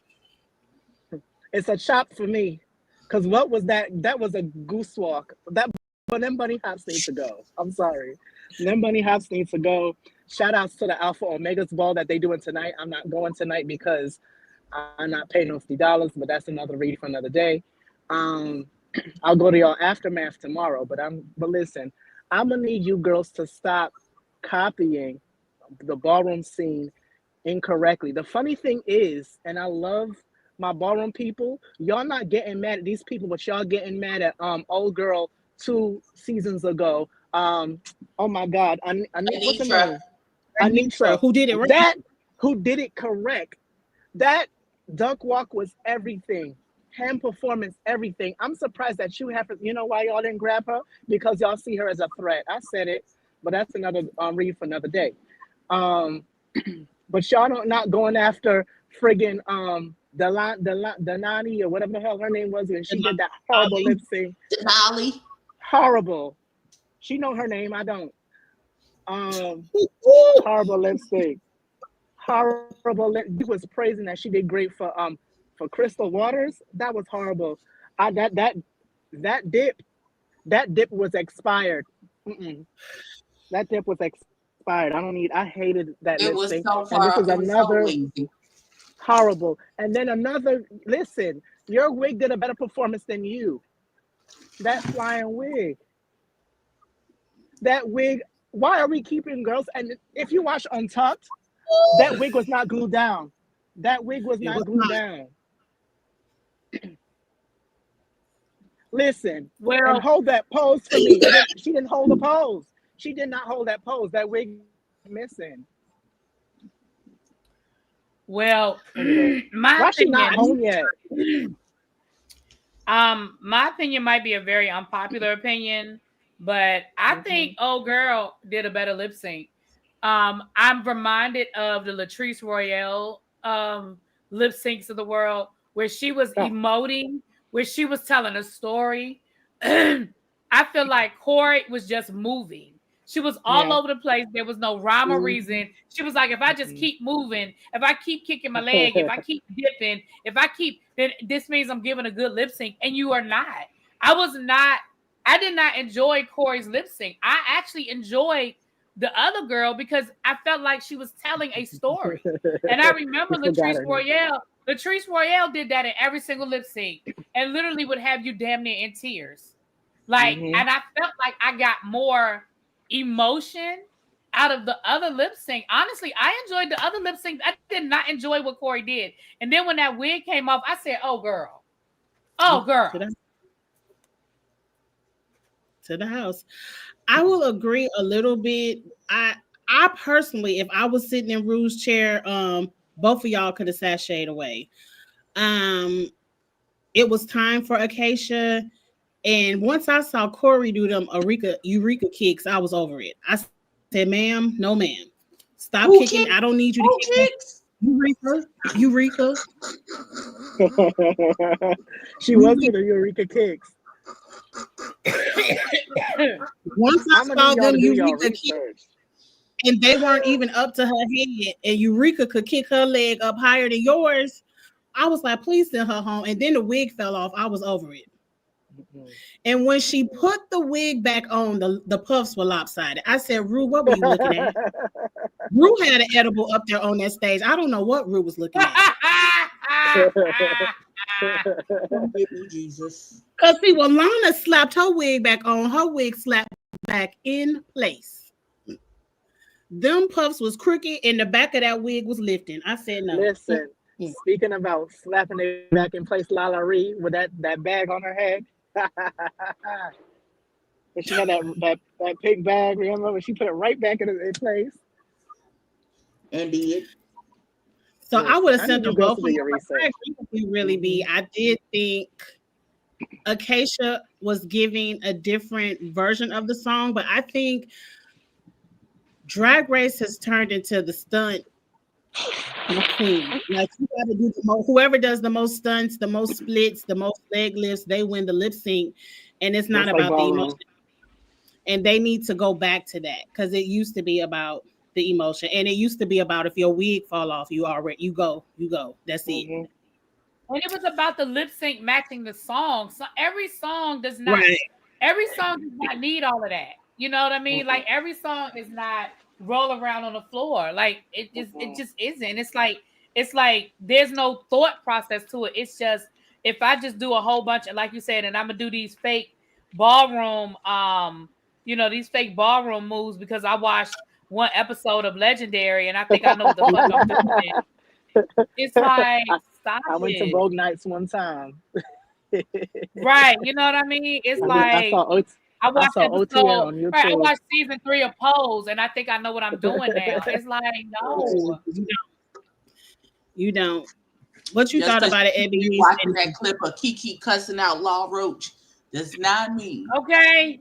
It's a chop for me, because what was that? That was a goose walk. But them bunny hops need to go. I'm sorry. Them bunny hops need to go. Shout outs to the Alpha Omega's ball that they doing tonight. I'm not going tonight because I'm not paying no $50, but that's another read for another day. I'll go to y'all aftermath tomorrow. But listen, I'm gonna need you girls to stop copying the ballroom scene incorrectly. The funny thing is, and I love my ballroom people, y'all not getting mad at these people, but y'all getting mad at old girl 2 seasons ago. Oh my God, Anitra, who did it right? That who did it correct. That duck walk was everything. Hand performance, everything. I'm surprised that you know why y'all didn't grab her? Because y'all see her as a threat. I said it, but that's another read for another day. But y'all not going after friggin' Denani or whatever the hell her name was when she did that horrible lip sync. Denali. Horrible. She know her name, I don't. Horrible lip sync. Horrible. He was praising that she did great for Crystal Waters. That was horrible. That dip was expired. That dip was expired. I hated that lip sync. So far. And this is another horrible. And then listen, your wig did a better performance than you. That flying wig. That wig. Why are we keeping girls? And if you watch Untucked, that wig was not glued down. That wig was not glued down. Listen, and hold that pose for me. She didn't hold the pose. She did not hold that pose. That wig missing. Well, why she not home yet? My opinion might be a very unpopular opinion, but I think old girl did a better lip sync. I'm reminded of the Latrice Royale lip syncs of the world where she was emoting, where she was telling a story. I feel like Corey was just moving. She was all over the place. There was no rhyme or reason. She was like, if I just keep moving, if I keep kicking my leg, if I keep dipping, then this means I'm giving a good lip sync. And you are not. I did not enjoy Corey's lip sync. I actually enjoyed the other girl because I felt like she was telling a story. And I remember Latrice Royale. Latrice Royale did that in every single lip sync and literally would have you damn near in tears. Like, and I felt like I got more emotion out of the other lip sync. Honestly, I enjoyed the other lip sync. I did not enjoy what Corey did. And then when that wig came off, I said, oh, girl. To the house. I will agree a little bit. I personally, if I was sitting in Rue's chair, both of y'all could have sashayed away. It was time for Acacia. And once I saw Corey do them Eureka kicks, I was over it. I said, ma'am, no ma'am. Stop kicking. I don't need you to kick. Eureka. She was in the Eureka kicks. Once I saw them Eureka kicks, and they weren't even up to her head, and Eureka could kick her leg up higher than yours, I was like, please send her home. And then the wig fell off. I was over it. And when she put the wig back on, the puffs were lopsided. I said, Rue, what were you looking at? Rue had an edible up there on that stage. I don't know what Rue was looking at. Jesus. Because see, when Lana slapped her wig back on, her wig slapped back in place. Them puffs was crooked and the back of that wig was lifting. I said no. Listen, speaking about slapping it back in place, Lala Ree with that bag on her head. And she had that pink bag, remember? When she put it right back in place. Indeed. So I would have sent them both. I did think Acacia was giving a different version of the song, but I think Drag Race has turned into the stunt queen. Like you got to do the most. Whoever does the most stunts, the most splits, the most leg lifts, they win the lip sync, and it's not about the emotion. And they need to go back to that because it used to be about the emotion, and it used to be about if your wig fall off, you go. That's it. And it was about the lip sync matching the song. So every song does not. Right. Every song does not need all of that. You know what I mean? Like every song is not roll around on the floor. Like it just isn't. It's like there's no thought process to it. It's just if I just do a whole bunch of, like you said, and I'm gonna do these fake ballroom, these fake ballroom moves because I watched one episode of Legendary and I think I know what the fuck I'm doing. It's like stop. I went to Rogue Nights one time. Right, you know what I mean? It's I watched episode, on YouTube. Right, I watched season 3 of Pose, and I think I know what I'm doing now. It's like, no. You don't. What you just thought about it, Ebby? Watching that clip of Kiki cussing out Law Roach does not mean. Okay.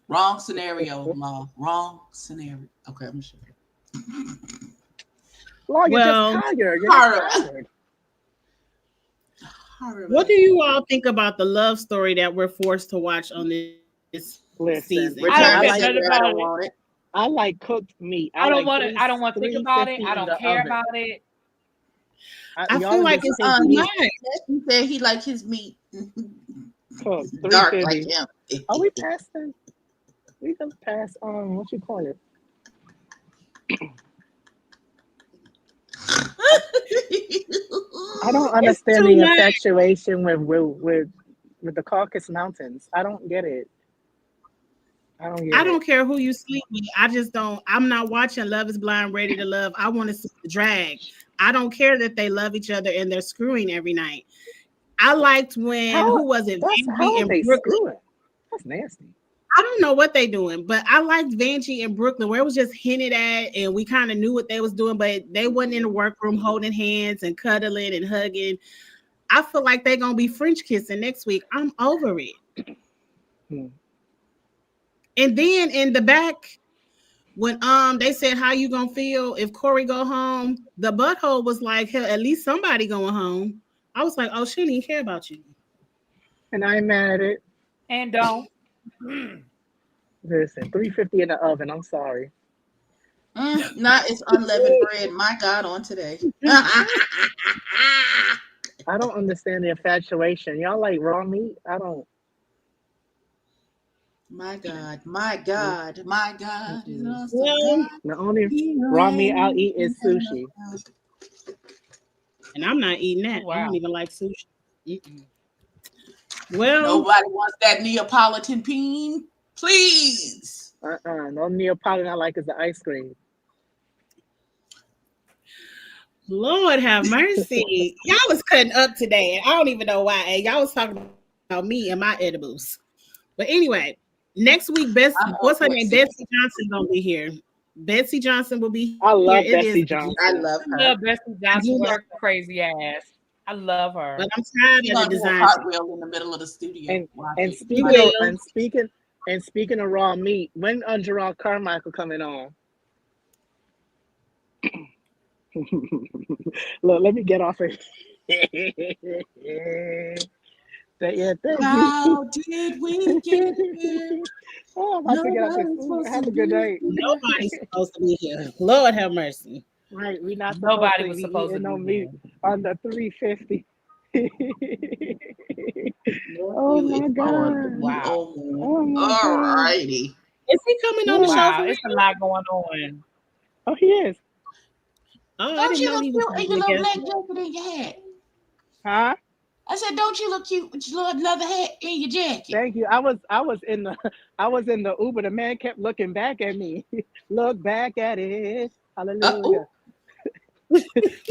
Wrong scenario, Law. Wrong scenario. Okay, I'm sure. Law, you're just tired. You're tired. What do you all think about the love story that we're forced to watch on this season? I like cooked meat. I don't want to think about it. I don't care about it. I feel like it's nice. He said he liked his meat dark like him. Are we past that? We can pass on what you call it. I don't understand the infatuation with the Caucasus Mountains. I don't get it. I don't care who you sleep with. I just don't. I'm not watching Love is Blind, Ready to Love. I want to see the drag. I don't care that they love each other and they're screwing every night. I liked when who was it? Vanjie and Brooklyn. Screwing? That's nasty. I don't know what they doing, but I liked Vanjie in Brooklyn where it was just hinted at and we kind of knew what they was doing, but they wasn't in the workroom holding hands and cuddling and hugging. I feel like they're going to be French kissing next week. I'm over it. And then in the back, when they said how you gonna feel if Corey go home, the butthole was like, hell, at least somebody going home. I was like, oh, she didn't care about you. And I ain't mad at it. And don't. Listen, 350 in the oven. I'm sorry. Not it's unleavened bread. My God, on today. I don't understand the infatuation. Y'all like raw meat? I don't. My God, my God, my God is awesome. Well, the only raw meat I'll eat is sushi. And I'm not eating that. Wow. I don't even like sushi. Mm-mm. Well, nobody wants that Neapolitan peen, please. No Neapolitan I like is the ice cream. Lord have mercy. Y'all was cutting up today. I don't even know why. And y'all was talking about me and my edibles. But anyway, next week, what's her name? Betsy Johnson gonna be here. Betsy Johnson will be here. I love Betsy Johnson. I love her. I love Betsy Johnson with her crazy ass. I love her. But I'm tired of the design. Cartwheel in the middle of the studio. And speaking of raw meat, when Gerard Carmichael coming on? Look, let me get off it. How did we get here? Oh, I'm about to get off this. Have a good day. Nobody's supposed to be here. Lord have mercy. Right, we not. Nobody was supposed to be meat on the 350. Oh my God! Wow! All righty. Is he coming on the show? Wow, it's a lot going on. Oh, he is. Oh, don't you look cute in your little black jacket in your hat? Huh? I said, don't you look cute with your little leather hat in your jacket? Thank you. I was in the Uber. The man kept looking back at me. Look back at it. Hallelujah.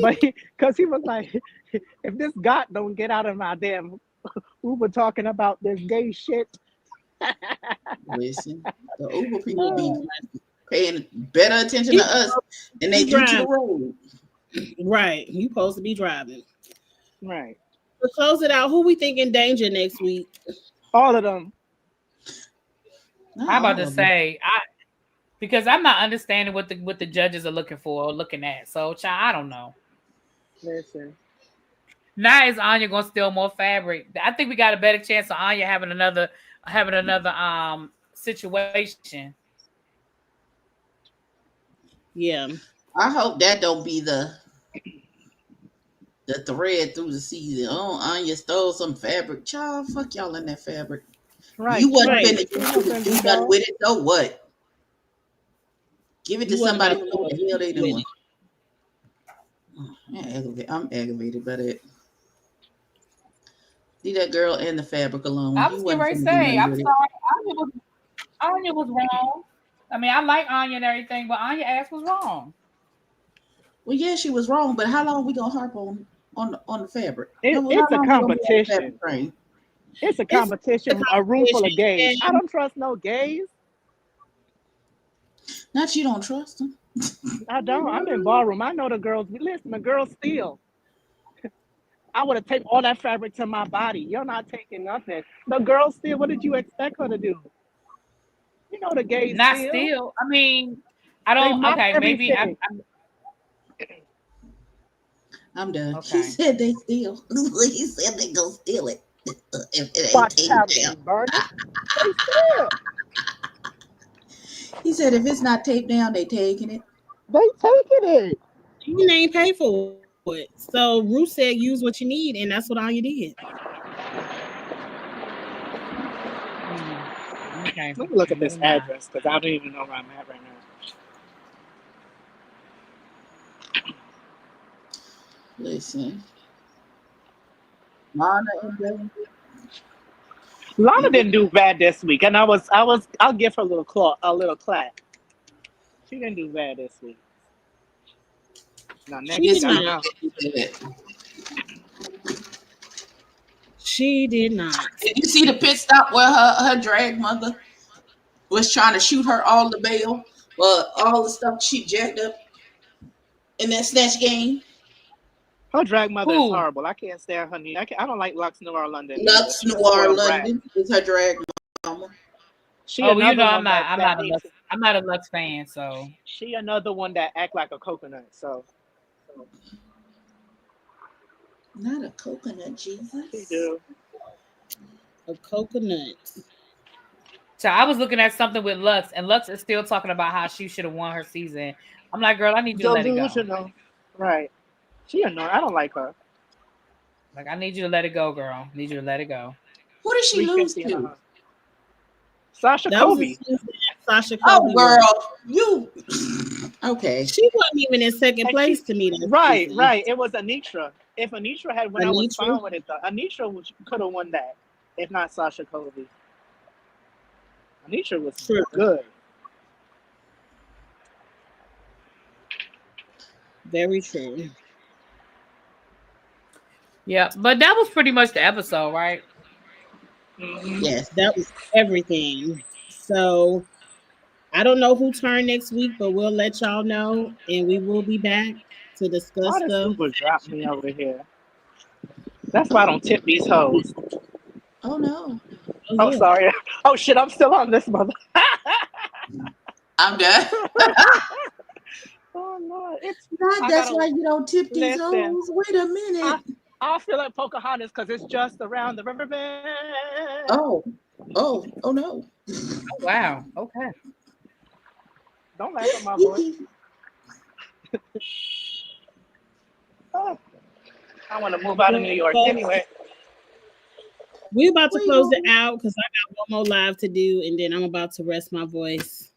But because he was like, if this God don't get out of my damn Uber talking about this gay shit. Listen, the Uber people be paying better attention to us than they do to the road. Right. You supposed to be driving. Right. To close it out, who we think in danger next week? All of them. I'm about to say, because I'm not understanding what the judges are looking for or looking at. So, I don't know. Listen. Now is Anya gonna steal more fabric? I think we got a better chance of Anya having another situation. Yeah. I hope that don't be the thread through the season. Oh, Anya stole some fabric. Child, fuck y'all in that fabric. Right. You wasn't finna do nothing with it, so what? Give it to somebody who know what the hell they doing. I'm aggravated by that. Leave that girl and the fabric alone. I was getting ready to say, I'm sorry. Anya was wrong. I mean, I like Anya and everything, but Anya ass was wrong. Well, yeah, she was wrong, but how long are we gonna harp on the fabric? It's a competition. It's a competition. A room full of gays. I don't trust no gays. Not you don't trust them. I don't. I'm in ballroom. I know the girls. Listen, the girls steal. I would have taken all that fabric to my body. You're not taking nothing. The girls steal. What did you expect her to do? You know the gays not steal. Steal. I mean, I don't. Okay, maybe I'm done. Okay. He said they steal. He said they go steal it. If it Watch ain't taped down. They steal. He said if it's not taped down, they taking it. They taking it. You ain't pay for it. So Ruth said use what you need, and that's what all you did. Okay. Let me look at this address because I don't even know where I'm at right now. Listen. Lana didn't do bad this week, and I'll give her a little clap. She didn't do bad this week. Now next week, I don't know. She did not. Did you see the pit stop where her drag mother was trying to shoot her all the bail? Well, all the stuff she jacked up in that snatch game. Her drag mother is horrible. I can't stand her. I don't like Lux Noir London. Lux Noir London is her drag mama. I'm not I'm not a Lux fan, so she another one that act like a coconut. So Not a coconut, Jesus. she do. A coconut. So I was looking at something with Lux, and Lux is still talking about how she should have won her season. I'm like, girl, I need you to let it go. Delusional. Right. She annoying. I don't like her. Like, I need you to let it go, girl. I need you to let it go. Who did she lose to? Sasha That was Kobe. Sasha Kobe. Oh, girl, you okay? She wasn't even in second place to me. Right, season. right. It was Anitra. If Anitra had won, I was Anitra? fine with it. Though. Anitra could have won that, if not Sasha Kobe. Anitra was True. good. Very true. Yeah, but that was pretty much the episode, right? Mm-hmm. Yes, that was everything. So I don't know who turned next week, but we'll let y'all know, and we will be back to discuss Why does the. Uber drop me over here? That's why I don't tip these hoes. Oh no, Oh, sorry. Oh shit, I'm still on this mother. I'm done. Oh no, it's That's why you don't tip these hoes. Wait a minute. I feel like Pocahontas because it's just around the river bend. Oh no. Oh, wow. Okay. Don't laugh at my voice. Oh, I want to move out of New York anyway. We're about to close it out because I got one more live to do, and then I'm about to rest my voice.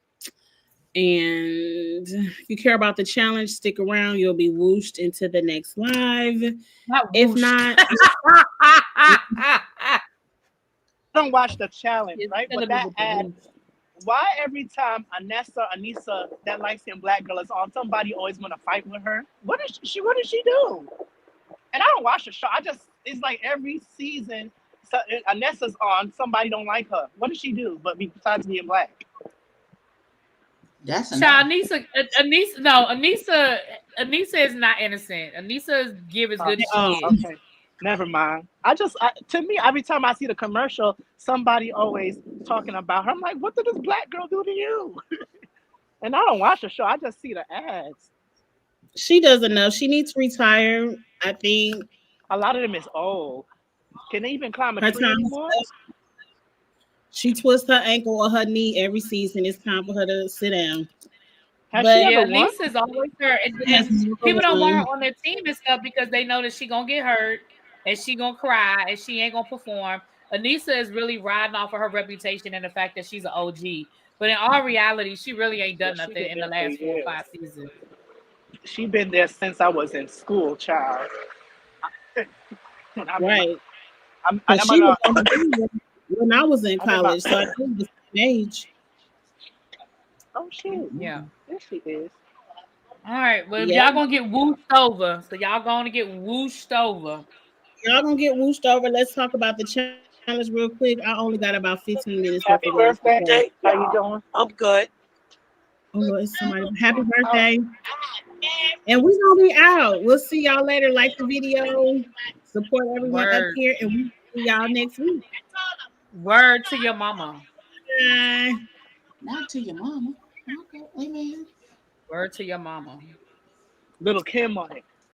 And if you care about the challenge, stick around. You'll be whooshed into the next live. If not, Don't watch the challenge, right? But that ad, why every time Anissa, that light-skinned black girl is on, somebody always want to fight with her? What did she do? And I don't watch the show. It's like every season, so Anessa's on, somebody don't like her. What does she do? But besides being black. That's Anissa is not innocent. Anissa give as good as she is. Okay. Never mind. To me, every time I see the commercial, somebody always talking about her. I'm like, what did this black girl do to you? And I don't watch the show. I just see the ads. She doesn't know. She needs to retire. I think a lot of them is old. Can they even climb a tree anymore? She twists her ankle or her knee every season. It's time for her to sit down. Lisa's always her. And people don't want her on their team and stuff because they know that she gonna get hurt and she gonna cry and she ain't gonna perform. Anissa is really riding off of her reputation and the fact that she's an OG. But in all reality, she really ain't done nothing in the last 4 or 5 seasons. She been there since I was in school, child. Right. She was on the team when I was in college, so I think the same age. Oh shit! Yeah, there she is. All right, well, y'all gonna get whooshed over, so y'all gonna get whooshed over. Y'all gonna get whooshed over. Let's talk about the challenge real quick. I only got about 15 minutes. Happy birthday! How you doing? I'm good. Oh, it's somebody. Happy birthday! And we're gonna be out. We'll see y'all later. Like the video, support everyone up here, and we'll see y'all next week. Word to your mama. Bye. Not to your mama. Okay, amen. Word to your mama. Little Kim on it.